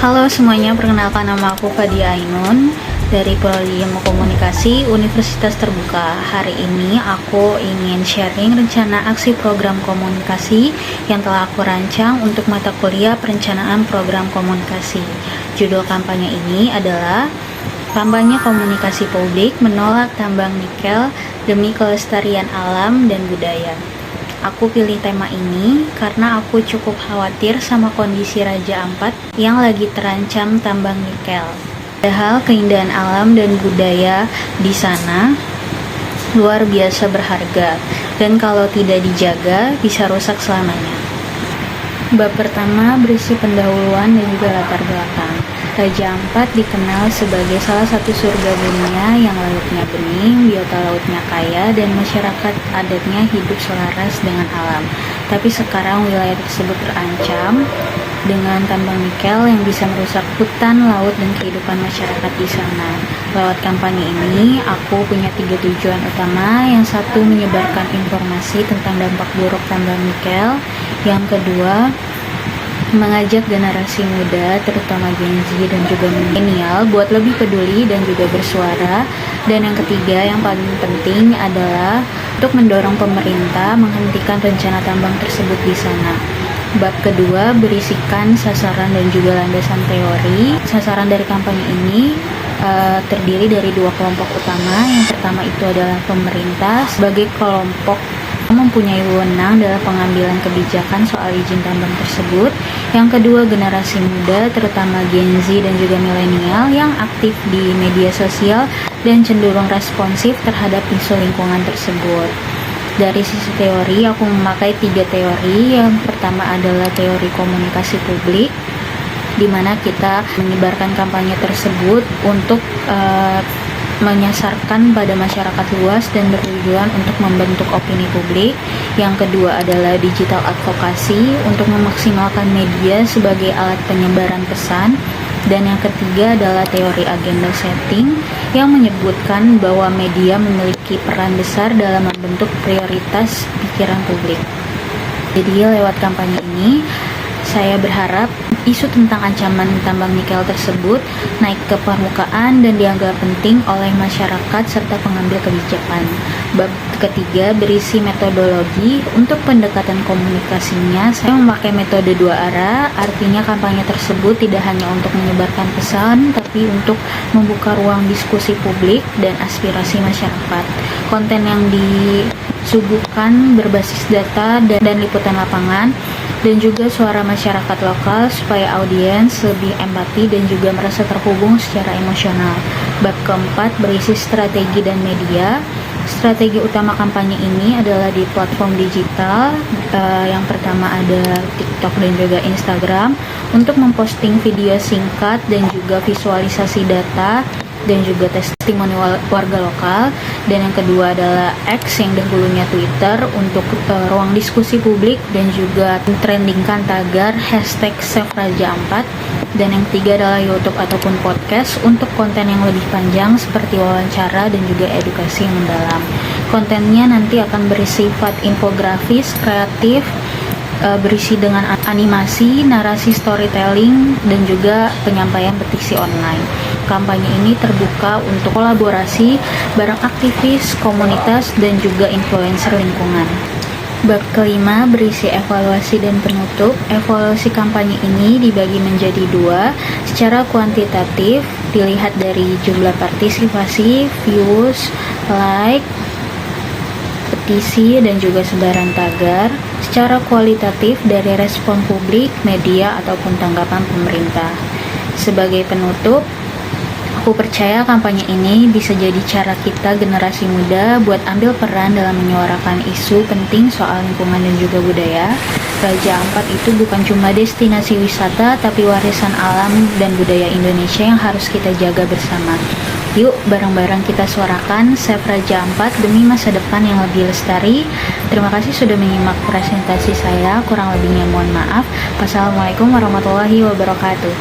Halo semuanya, perkenalkan nama aku Fadia Ainun dari Prodi Ilmu Komunikasi Universitas Terbuka. Hari ini aku ingin sharing rencana aksi program komunikasi yang telah aku rancang untuk mata kuliah perencanaan program komunikasi. Judul kampanye ini adalah Kampanye Komunikasi Publik Menolak Tambang Nikel Demi Kelestarian Alam dan Budaya. Aku pilih tema ini karena aku cukup khawatir sama kondisi Raja Ampat yang lagi terancam tambang nikel. Padahal keindahan alam dan budaya di sana luar biasa berharga dan kalau tidak dijaga bisa rusak selamanya. Bab pertama berisi pendahuluan dan juga latar belakang. Raja Ampat dikenal sebagai salah satu surga dunia yang lautnya bening, biota lautnya kaya, dan masyarakat adatnya hidup selaras dengan alam. Tapi sekarang wilayah tersebut terancam dengan tambang nikel yang bisa merusak hutan, laut, dan kehidupan masyarakat di sana. Lewat kampanye ini, aku punya 3 tujuan utama. Yang satu, menyebarkan informasi tentang dampak buruk tambang nikel. Yang kedua, mengajak generasi muda, terutama Gen Z dan juga milenial, buat lebih peduli dan juga bersuara. Dan yang ketiga, yang paling penting adalah untuk mendorong pemerintah menghentikan rencana tambang tersebut di sana. Bab kedua berisikan sasaran dan juga landasan teori. Sasaran dari kampanye ini terdiri dari 2 kelompok utama. Yang pertama itu adalah pemerintah sebagai kelompok mempunyai wewenang dalam pengambilan kebijakan soal izin tambang tersebut. Yang kedua, generasi muda terutama Gen Z dan juga milenial yang aktif di media sosial dan cenderung responsif terhadap isu lingkungan tersebut. Dari sisi teori, aku memakai 3 teori. Yang pertama adalah teori komunikasi publik, di mana kita menyebarkan kampanye tersebut untuk menyasarkan pada masyarakat luas dan bertujuan untuk membentuk opini publik. Yang kedua adalah digital advokasi untuk memaksimalkan media sebagai alat penyebaran pesan. Dan yang ketiga adalah teori agenda setting yang menyebutkan bahwa media memiliki peran besar dalam membentuk prioritas pikiran publik. Jadi lewat kampanye ini saya berharap isu tentang ancaman tambang nikel tersebut naik ke permukaan dan dianggap penting oleh masyarakat serta pengambil kebijakan. Bab ketiga berisi metodologi. Untuk pendekatan komunikasinya, saya memakai metode 2 arah, artinya kampanye tersebut tidak hanya untuk menyebarkan pesan, tapi untuk membuka ruang diskusi publik dan aspirasi masyarakat. Konten yang disuguhkan berbasis data dan liputan lapangan, dan juga suara masyarakat lokal supaya audiens lebih empati dan juga merasa terhubung secara emosional. Bab keempat berisi strategi dan media. Strategi utama kampanye ini adalah di platform digital. Yang pertama ada TikTok dan juga Instagram untuk memposting video singkat dan juga visualisasi data dan juga testimoni warga lokal. Dan yang kedua adalah X yang dahulunya Twitter untuk ruang diskusi publik dan juga trendingkan tagar #SaveRajaAmpat. Dan yang ketiga adalah YouTube ataupun podcast untuk konten yang lebih panjang seperti wawancara dan juga edukasi yang mendalam. Kontennya nanti akan bersifat infografis, kreatif, berisi dengan animasi, narasi storytelling, dan juga penyampaian petisi online. Kampanye ini terbuka untuk kolaborasi bareng aktivis, komunitas, dan juga influencer lingkungan. Bab kelima berisi evaluasi dan penutup. Evaluasi kampanye ini dibagi menjadi 2. Secara kuantitatif dilihat dari jumlah partisipasi, views, like, petisi, dan juga sebaran tagar. Secara kualitatif dari respon publik, media, ataupun tanggapan pemerintah. Sebagai penutup, aku percaya kampanye ini bisa jadi cara kita generasi muda buat ambil peran dalam menyuarakan isu penting soal lingkungan dan juga budaya. Raja Ampat itu bukan cuma destinasi wisata, tapi warisan alam dan budaya Indonesia yang harus kita jaga bersama. Yuk bareng-bareng kita suarakan Save Raja Ampat demi masa depan yang lebih lestari. Terima kasih sudah menyimak presentasi saya, kurang lebihnya mohon maaf. Wassalamualaikum warahmatullahi wabarakatuh.